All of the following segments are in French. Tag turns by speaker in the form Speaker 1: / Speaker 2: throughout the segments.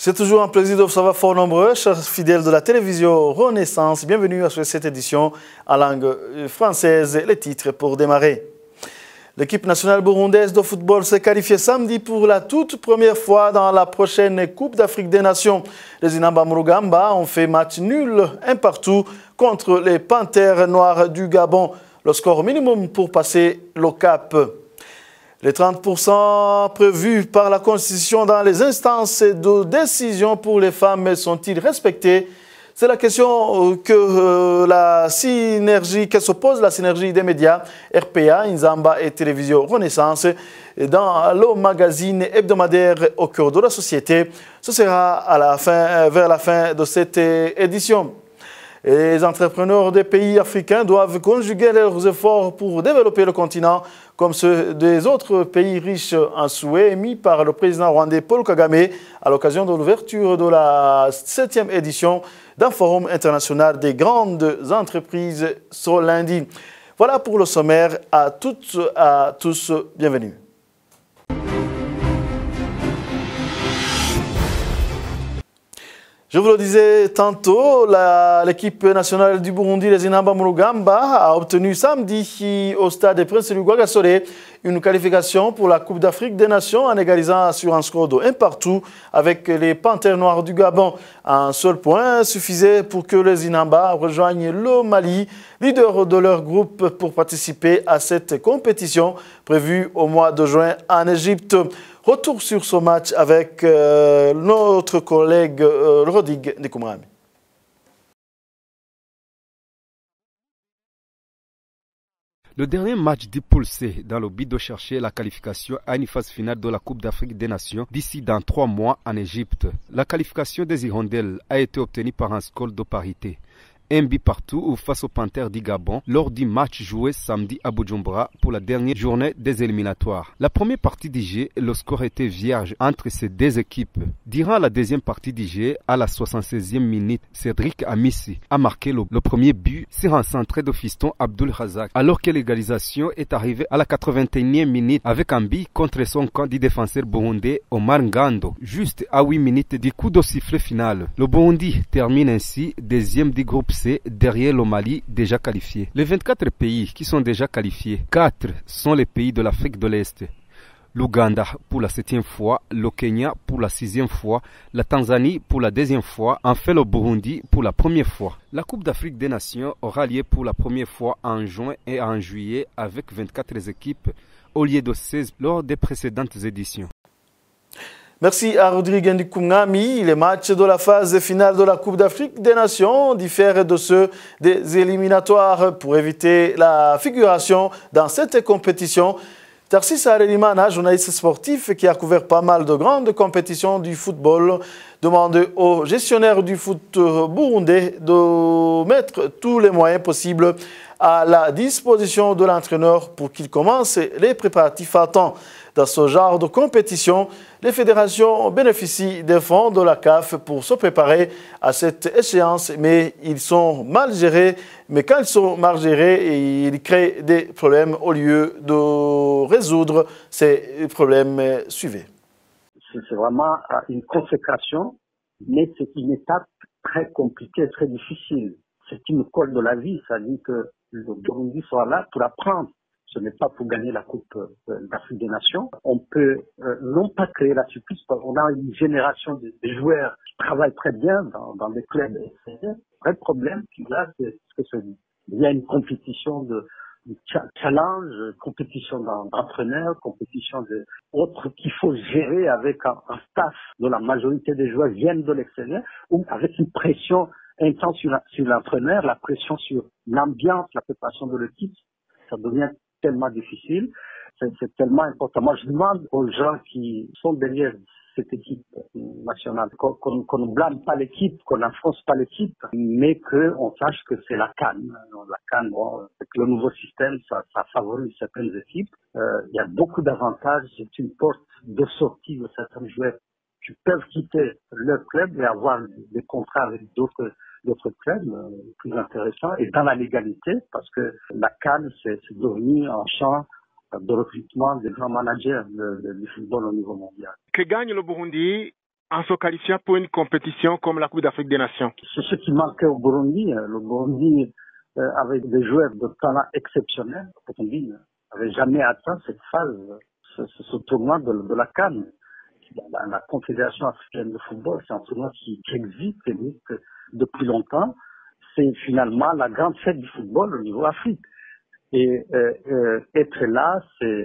Speaker 1: C'est toujours un plaisir de vous savoir fort nombreux, chers fidèles de la télévision Renaissance. Bienvenue à cette édition en langue française. Les titres pour démarrer. L'équipe nationale burundaise de football s'est qualifiée samedi pour la toute première fois dans la prochaine Coupe d'Afrique des Nations. Les Inamba Murugamba ont fait match nul, un partout, contre les Panthères Noires du Gabon. Le score minimum pour passer le cap. Les 30% prévus par la Constitution dans les instances de décision pour les femmes sont-ils respectés? C'est la question que se pose la synergie des médias RPA, Inzamba et Télévision Renaissance dans le magazine hebdomadaire Au cœur de la société. Ce sera vers la fin de cette édition. Les entrepreneurs des pays africains doivent conjuguer leurs efforts pour développer le continent comme ceux des autres pays riches, un souhait émis par le président rwandais Paul Kagame à l'occasion de l'ouverture de la 7e édition d'un forum international des grandes entreprises ce lundi. Voilà pour le sommaire. À toutes, à tous, bienvenue. Je vous le disais tantôt, l'équipe nationale du Burundi, les Inamba Murugamba, a obtenu samedi au stade Prince Rugwa Gasore une qualification pour la Coupe d'Afrique des Nations en égalisant sur un score de 1 partout avec les Panthères Noires du Gabon. Un seul point suffisait pour que les Inamba rejoignent le Mali, leader de leur groupe, pour participer à cette compétition prévue au mois de juin en Égypte. Retour sur ce match avec notre collègue Rodrigue Ndikoumrami.
Speaker 2: Le dernier match du poule C dans le but de chercher la qualification à une phase finale de la Coupe d'Afrique des Nations d'ici dans 3 mois en Égypte. La qualification des Hirondelles a été obtenue par un score de parité. Un but partout face aux Panthères du Gabon lors du match joué samedi à Bujumbura pour la dernière journée des éliminatoires. La première partie du jeu, le score était vierge entre ces deux équipes. Durant la deuxième partie du jeu, à la 76e minute, Cédric Amissi a marqué le premier but sur un centré de fiston Abdul Razak, alors que l'égalisation est arrivée à la 81e minute avec un but contre son camp du défenseur burundais Omar Ngando, juste à 8 minutes du coup de sifflet final. Le Burundi termine ainsi deuxième du groupe C derrière le Mali déjà qualifié. Les 24 pays qui sont déjà qualifiés, 4 sont les pays de l'Afrique de l'Est. L'Ouganda pour la 7e fois, le Kenya pour la 6e fois, la Tanzanie pour la 2e fois, enfin le Burundi pour la première fois. La Coupe d'Afrique des Nations aura lieu pour la première fois en juin et en juillet avec 24 équipes au lieu de 16 lors des précédentes éditions.
Speaker 1: Merci à Rodrigue Ndikoumrami. Les matchs de la phase finale de la Coupe d'Afrique des Nations diffèrent de ceux des éliminatoires pour éviter la figuration dans cette compétition. Tarsis Arelimana, journaliste sportif qui a couvert pas mal de grandes compétitions du football, demande aux gestionnaires du foot burundais de mettre tous les moyens possibles à la disposition de l'entraîneur pour qu'il commence les préparatifs à temps. Dans ce genre de compétition, les fédérations bénéficient des fonds de la CAF pour se préparer à cette échéance, mais ils sont mal gérés. Mais quand ils sont mal gérés, ils créent des problèmes au lieu de résoudre ces problèmes. Suivez.
Speaker 3: C'est vraiment une consécration, mais c'est une étape très compliquée, très difficile. C'est une colle de la vie, ça dit que le Burundi soit là pour apprendre. Ce n'est pas pour gagner la Coupe d'Afrique des Nations. On peut non pas créer la surprise, parce qu'on a une génération de joueurs qui travaillent très bien dans des clubs. Le vrai problème là, c'est il y a une compétition de challenge, compétition d'entraîneurs, compétition autres qu'il faut gérer avec un staff dont la majorité des joueurs viennent de l'extérieur, ou avec une pression intense sur l'entraîneur, la pression sur l'ambiance, la préparation de l'équipe. Ça devient tellement difficile, c'est tellement important. Moi, je demande aux gens qui sont derrière cette équipe nationale qu'on ne blâme pas l'équipe, qu'on n'enfonce pas l'équipe, mais qu'on sache que c'est la CAN. La CAN, bon, avec le nouveau système, ça favorise certaines équipes. Il y a beaucoup d'avantages. C'est une porte de sortie de certains joueurs qui peuvent quitter leur club et avoir des contrats avec d'autres clubs plus intéressants et dans la légalité, parce que la CAN, c'est devenu un champ de recrutement des grands managers du football au niveau mondial.
Speaker 4: Que gagne le Burundi en se qualifiant pour une compétition comme la Coupe d'Afrique des Nations?
Speaker 3: C'est ce qui manquait au Burundi. Le Burundi, avec des joueurs de talent exceptionnel, le Burundi n'avait jamais atteint cette phase, ce tournoi de la CAN. La Confédération africaine de football, c'est un tournoi qui existe depuis longtemps. C'est finalement la grande fête du football au niveau Afrique. Et être là,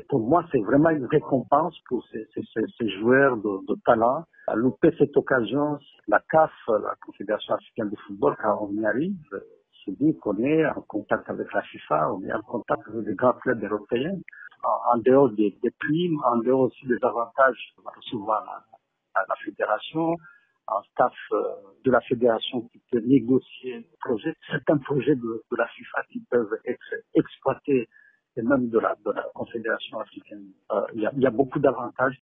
Speaker 3: pour moi, c'est vraiment une récompense pour ces joueurs de talent. À louper cette occasion, la CAF, la Confédération africaine de football, quand on y arrive, se dit qu'on est en contact avec la FIFA, on est en contact avec des grands clubs européens. En dehors des primes, en dehors aussi des avantages qu'on va recevoir à la fédération, un staff de la fédération qui peut négocier certains projets de la FIFA qui peuvent être exploités, et même de la confédération africaine. Il y a beaucoup d'avantages.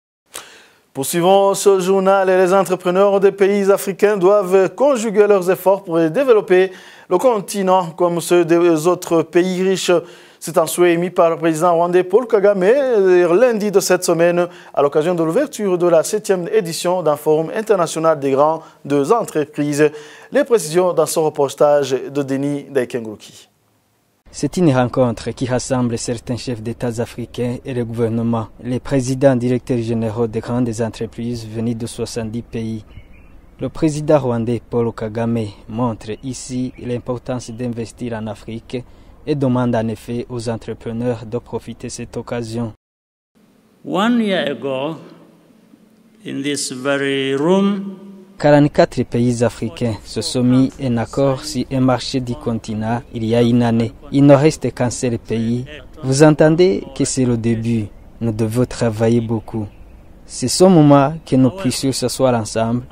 Speaker 1: Poursuivons ce journal et les entrepreneurs des pays africains doivent conjuguer leurs efforts pour développer le continent comme ceux des autres pays riches. C'est un souhait émis par le président rwandais Paul Kagame lundi de cette semaine à l'occasion de l'ouverture de la 7e édition d'un forum international des grandes entreprises. Les précisions dans ce reportage de Denis Daïkenguruki.
Speaker 5: C'est une rencontre qui rassemble certains chefs d'État africains et le gouvernement, les présidents directeurs généraux des grandes entreprises venus de 70 pays. Le président rwandais Paul Kagame montre ici l'importance d'investir en Afrique et demande en effet aux entrepreneurs de profiter de cette occasion.
Speaker 6: 1 year ago, in this very room,
Speaker 5: 44 pays africains se sont mis en accord sur un marché du continent il y a une année. Il ne reste qu'un seul pays. Vous entendez que c'est le début. Nous devons travailler beaucoup. C'est ce moment que nous puissions s'asseoir ensemble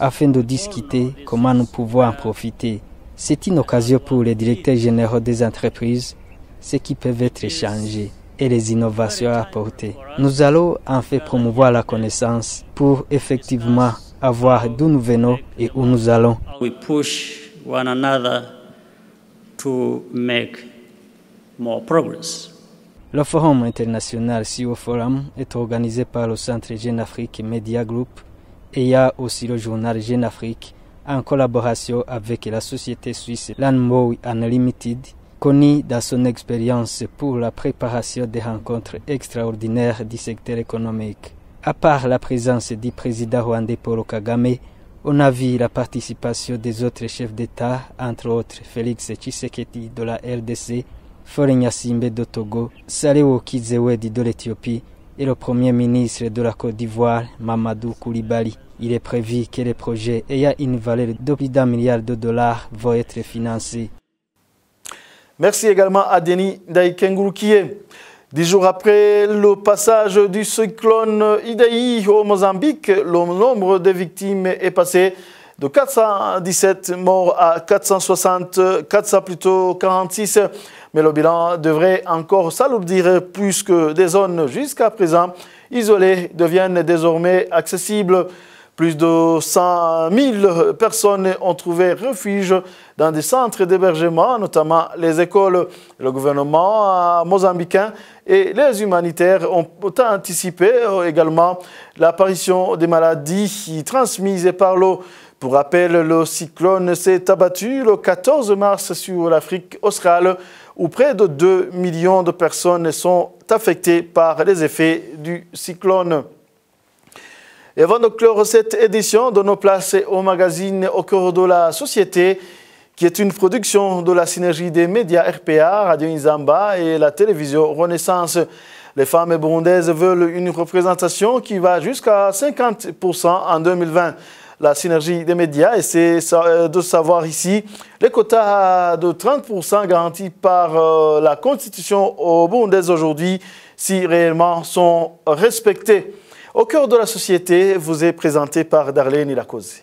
Speaker 5: afin de discuter comment nous pouvons en profiter. C'est une occasion pour les directeurs généraux des entreprises, ce qui peuvent être échangés et les innovations à apporter. Nous allons en fait promouvoir la connaissance pour effectivement avoir d'où nous venons et où nous allons.
Speaker 6: we push one another to make more progress.
Speaker 5: Le Forum international CEO Forum est organisé par le Centre Jeune Afrique Media Group et il y a aussi le journal Jeune Afrique en collaboration avec la société suisse Landmoy Unlimited, connue dans son expérience pour la préparation des rencontres extraordinaires du secteur économique. À part la présence du président rwandais Paul Kagame, on a vu la participation des autres chefs d'État, entre autres Félix Tshisekedi de la RDC, Faure Gnassingbé de Togo, Saleh Kizewedi de l'Éthiopie et le Premier ministre de la Côte d'Ivoire, Mamadou Koulibaly. Il est prévu que les projets ayant une valeur de plus d'$1 milliard vont être financés.
Speaker 1: Merci également à Denis Daïkenguruki. 10 jours après le passage du cyclone Idai au Mozambique, le nombre de victimes est passé de 417 morts à 446, mais le bilan devrait encore s'alourdir puisque des zones jusqu'à présent isolées deviennent désormais accessibles. Plus de 100 000 personnes ont trouvé refuge dans des centres d'hébergement, notamment les écoles. Le gouvernement mozambicain et les humanitaires ont anticipé également l'apparition des maladies transmises par l'eau. Pour rappel, le cyclone s'est abattu le 14 mars sur l'Afrique australe, où près de 2 millions de personnes sont affectées par les effets du cyclone. Et avant de clore cette édition, de nos places au magazine Au cœur de la société, qui est une production de la synergie des médias RPA, Radio Inzamba et la télévision Renaissance. Les femmes burundaises veulent une représentation qui va jusqu'à 50% en 2020. La synergie des médias essaie de savoir ici les quotas de 30% garantis par la Constitution burundaise aujourd'hui, si réellement sont respectés. Au cœur de la société vous est présenté par Darlene Ilakoze.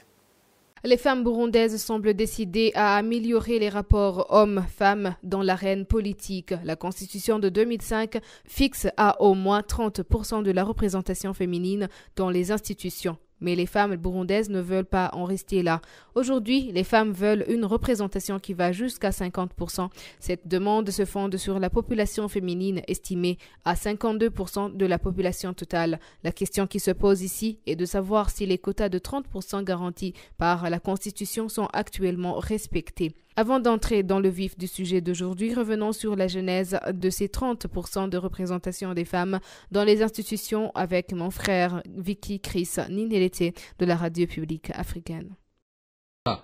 Speaker 7: Les femmes burundaises semblent décidées à améliorer les rapports hommes-femmes dans l'arène politique. La Constitution de 2005 fixe à au moins 30% de la représentation féminine dans les institutions. mais les femmes burundaises ne veulent pas en rester là. Aujourd'hui, les femmes veulent une représentation qui va jusqu'à 50%. Cette demande se fonde sur la population féminine estimée à 52% de la population totale. La question qui se pose ici est de savoir si les quotas de 30% garantis par la Constitution sont actuellement respectés. Avant d'entrer dans le vif du sujet d'aujourd'hui, revenons sur la genèse de ces 30% de représentation des femmes dans les institutions avec mon frère Vicky Chris Ninelete de la radio publique africaine.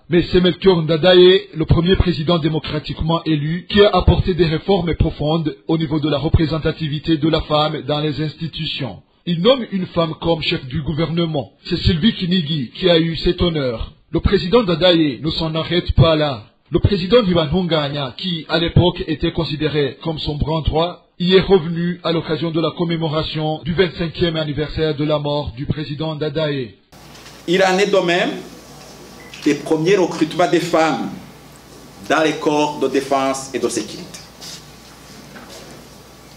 Speaker 8: Mais c'est Melchior Ndadaye, le premier président démocratiquement élu, qui a apporté des réformes profondes au niveau de la représentativité de la femme dans les institutions. Il nomme une femme comme chef du gouvernement. C'est Sylvie Kinigi qui a eu cet honneur. Le président Ndadaye ne s'en arrête pas là. Le président Ntibantunganya, qui à l'époque était considéré comme son bras droit, y est revenu à l'occasion de la commémoration du 25e anniversaire de la mort du président Ndadaye.
Speaker 9: Il en est de même des premiers recrutements des femmes dans les corps de défense et de sécurité.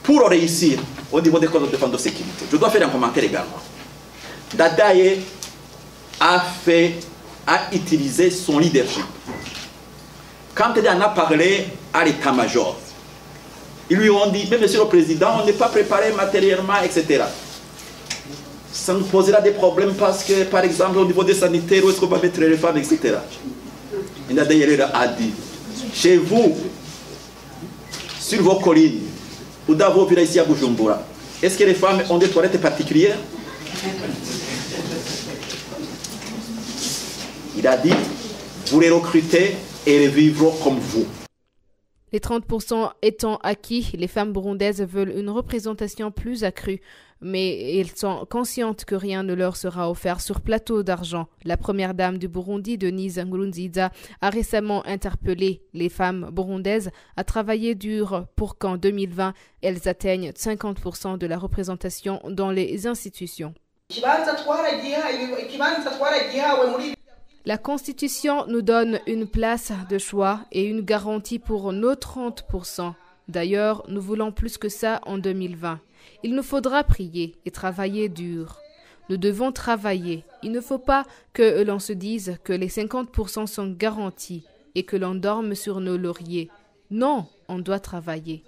Speaker 9: Pour réussir au niveau des corps de défense et de sécurité, je dois faire un commentaire également. Ndadaye a utilisé son leadership. Quand il en a parlé à l'état-major, ils lui ont dit, mais monsieur le président, on n'est pas préparé matériellement, etc. Ça nous posera des problèmes parce que, par exemple, au niveau des sanitaires, où est-ce qu'on va mettre les femmes, etc. Et Ndadaye a dit, chez vous, sur vos collines, ou dans vos villages ici à Bujumbura, est-ce que les femmes ont des toilettes particulières? Il a dit, vous les recrutez et les vivront comme vous.
Speaker 7: Les 30% étant acquis, les femmes burundaises veulent une représentation plus accrue, mais elles sont conscientes que rien ne leur sera offert sur plateau d'argent. La première dame du Burundi, Denise Nkurunziza, a récemment interpellé les femmes burundaises à travailler dur pour qu'en 2020, elles atteignent 50% de la représentation dans les institutions. La Constitution nous donne une place de choix et une garantie pour nos 30%. D'ailleurs, nous voulons plus que ça en 2020. Il nous faudra prier et travailler dur. Nous devons travailler. Il ne faut pas que l'on se dise que les 50% sont garantis et que l'on dorme sur nos lauriers. Non, on doit travailler.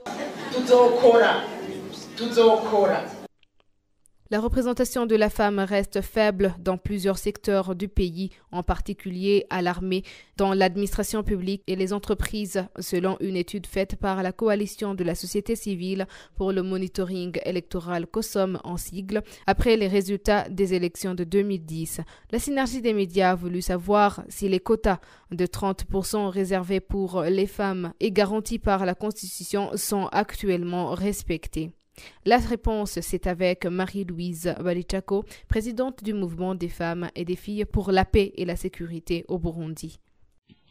Speaker 7: La représentation de la femme reste faible dans plusieurs secteurs du pays, en particulier à l'armée, dans l'administration publique et les entreprises, selon une étude faite par la coalition de la société civile pour le monitoring électoral COSOM en sigle, après les résultats des élections de 2010. La synergie des médias a voulu savoir si les quotas de 30% réservés pour les femmes et garantis par la Constitution sont actuellement respectés. La réponse, c'est avec Marie-Louise Balichako, présidente du mouvement des femmes et des filles pour la paix et la sécurité au Burundi.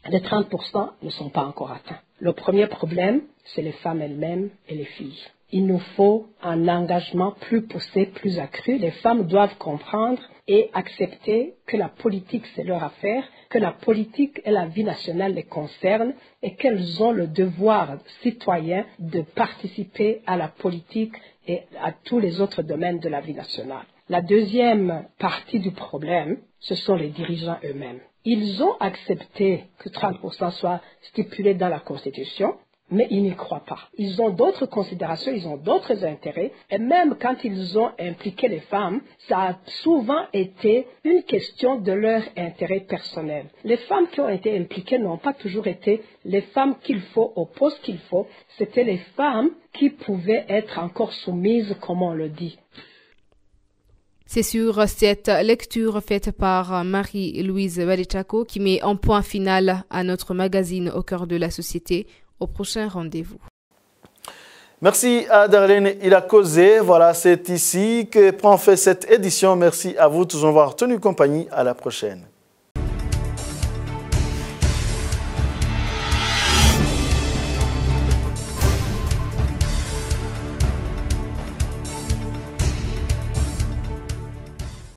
Speaker 10: Les 30% ne sont pas encore atteints. Le premier problème, c'est les femmes elles-mêmes et les filles. Il nous faut un engagement plus poussé, plus accru. Les femmes doivent comprendre et accepter que la politique, c'est leur affaire, que la politique et la vie nationale les concernent et qu'elles ont le devoir citoyen de participer à la politique et à tous les autres domaines de la vie nationale. La deuxième partie du problème, ce sont les dirigeants eux-mêmes. Ils ont accepté que 30% soit stipulé dans la Constitution, mais ils n'y croient pas. Ils ont d'autres considérations, ils ont d'autres intérêts. Et même quand ils ont impliqué les femmes, ça a souvent été une question de leur intérêt personnel. Les femmes qui ont été impliquées n'ont pas toujours été les femmes qu'il faut au poste qu'il faut. C'était les femmes qui pouvaient être encore soumises, comme on le dit.
Speaker 7: C'est sur cette lecture faite par Marie-Louise Balichako qui met un point final à notre magazine Au cœur de la société. Au prochain rendez-vous.
Speaker 1: Merci à Darlene Ilakozé. Voilà, c'est ici que prend fin cette édition. Merci à vous tous d'avoir tenu compagnie. À la prochaine.